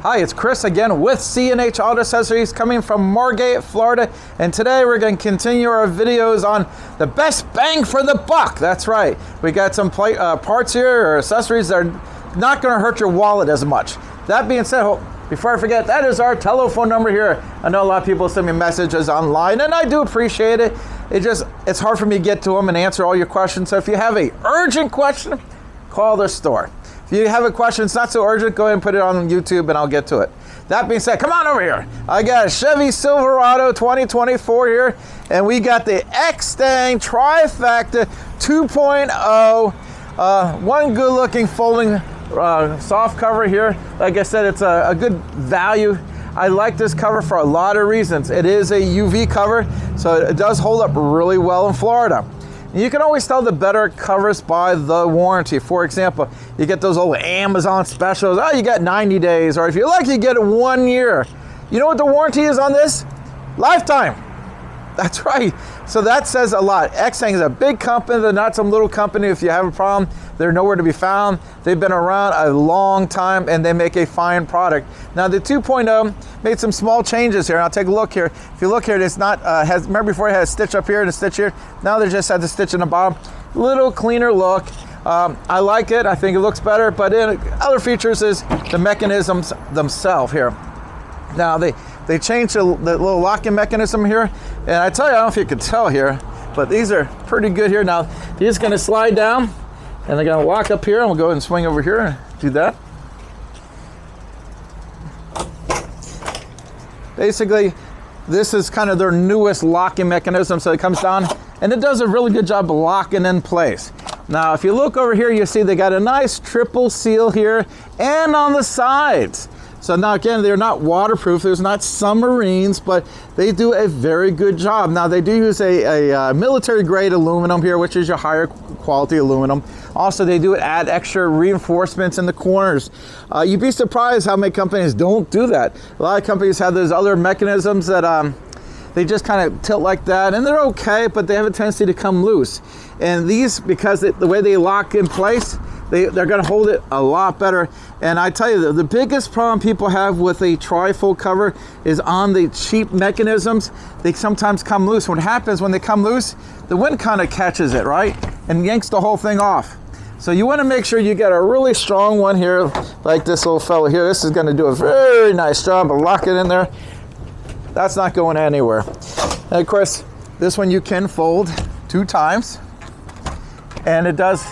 Hi, it's Chris again with C&H Auto Accessories coming from Margate, Florida. And today we're going to continue our videos on the best bang for the buck. That's right. We got some parts here or accessories that are not going to hurt your wallet as much. That being said, before I forget, that is our telephone number here. I know a lot of people send me messages online, and I do appreciate it. It's hard for me to get to them and answer all your questions. So if you have an urgent question, call the store. If you have a question, it's not so urgent, go ahead and put it on YouTube and I'll get to it. That being said, come on over here. I got a Chevy Silverado 2024 here, and we got the Extang Trifecta 2.0. One good looking folding soft cover here. Like I said, it's a good value. I like this cover for a lot of reasons. It is a UV cover, so it does hold up really well in Florida. You can always tell the better covers by the warranty. For example, you get those old Amazon specials. Oh, you got 90 days, or if you're lucky, you get it 1 year. You know what the warranty is on this? Lifetime. That's right. So that says a lot. Extang is a big company. They're not some little company. If you have a problem, they're nowhere to be found. They've been around a long time, and they make a fine product. Now, the 2.0 made some small changes here. I'll take a look here. If you look here, it's not, remember before it had a stitch up here and a stitch here? Now they just had the stitch in the bottom. Little cleaner look. I like it. I think it looks better. But other features is the mechanisms themselves here. Now, they changed the little locking mechanism here. And I tell you, I don't know if you can tell here, but these are pretty good here. Now, these going to slide down, and they're going to lock up here, and we'll go ahead and swing over here and do that. Basically, this is kind of their newest locking mechanism. So it comes down, and it does a really good job of locking in place. Now, if you look over here, you see they got a nice triple seal here and on the sides. So now again, they're not waterproof, there's not submarines, but they do a very good job. Now they do use a military grade aluminum here, which is your higher quality aluminum. Also, they do add extra reinforcements in the corners. You'd be surprised how many companies don't do that. A lot of companies have those other mechanisms that they just kind of tilt like that, and they're okay, but they have a tendency to come loose. And these, because the way they lock in place, they're going to hold it a lot better. And I tell you, the biggest problem people have with a trifold cover is on the cheap mechanisms. They sometimes come loose. What happens when they come loose, the wind kind of catches it, right? And yanks the whole thing off. So you want to make sure you get a really strong one here, like this little fellow here. This is going to do a very nice job of locking it in there. That's not going anywhere. And of course, this one you can fold 2 times. And it does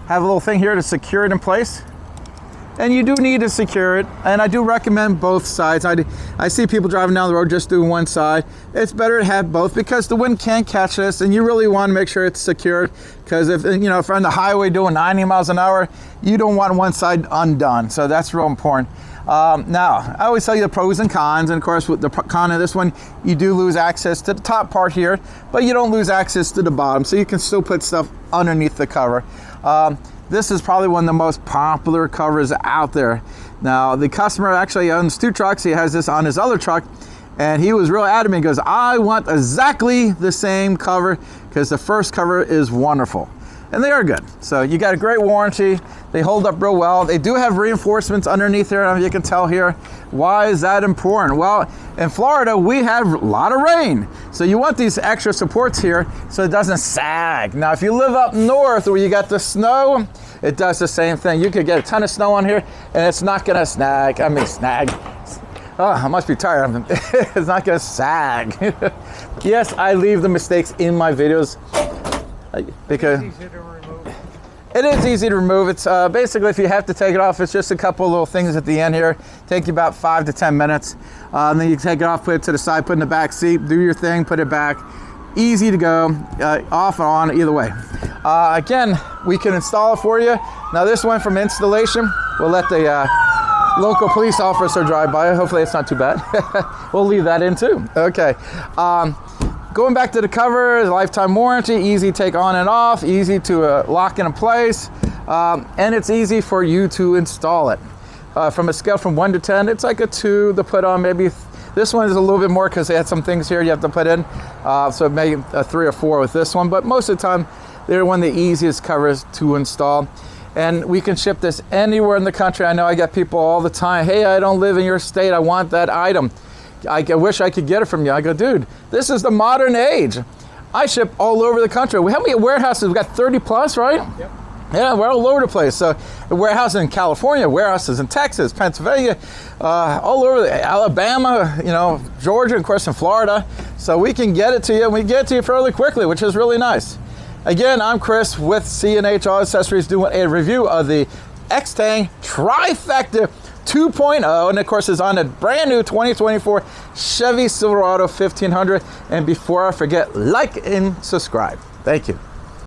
have a little thing here to secure it in place. And you do need to secure it, and I do recommend both sides. I see people driving down the road just doing one side. It's better to have both because the wind can catch this, and you really want to make sure it's secured, because if you're on the highway doing 90 miles an hour, you don't want one side undone. So that's real important. Now, I always tell you the pros and cons, and of course with the con of this one, you do lose access to the top part here, but you don't lose access to the bottom, so you can still put stuff underneath the cover. This is probably one of the most popular covers out there. Now, the customer actually owns 2 trucks. He has this on his other truck, and he was real adamant. He goes, I want exactly the same cover because the first cover is wonderful. And they are good. So you got a great warranty. They hold up real well. They do have reinforcements underneath there. You can tell here. Why is that important? Well, in Florida, we have a lot of rain. So you want these extra supports here so it doesn't sag. Now, if you live up north where you got the snow, it does the same thing. You could get a ton of snow on here and it's not gonna snag. Oh, I must be tired. It's not gonna sag. Yes, I leave the mistakes in my videos because it is easy to remove. It's basically, if you have to take it off, it's just a couple little things at the end here. Take you about 5 to 10 minutes. And then you take it off, put it to the side, put it in the back seat, do your thing, put it back. Easy to go, off and on, either way. Again, we can install it for you. Now this one from installation, we'll let the local police officer drive by. Hopefully it's not too bad. We'll leave that in too. Okay. Going back to the cover, the lifetime warranty, easy to take on and off, easy to lock in place, and it's easy for you to install it. From a scale from 1 to 10, it's like a 2 to put on. Maybe this one is a little bit more because they had some things here you have to put in, so maybe a 3 or 4 with this one, but most of the time, they're one of the easiest covers to install. and we can ship this anywhere in the country. I know I get people all the time, hey, I don't live in your state, I want that item. I wish I could get it from you. I go, dude, this is the modern age. I ship all over the country. How many warehouses? We've got 30 plus, right? Yep. Yeah, we're all over the place. So warehouses in California, warehouses in Texas, Pennsylvania, all over Alabama, you know, Georgia, of course, in Florida. So we can get it to you, and we get it to you fairly quickly, which is really nice. Again, I'm Chris with C&H Auto Accessories doing a review of the Extang Trifecta 2.0, and of course is on a brand new 2024 Chevy Silverado 1500. And before I forget, like and subscribe. Thank you.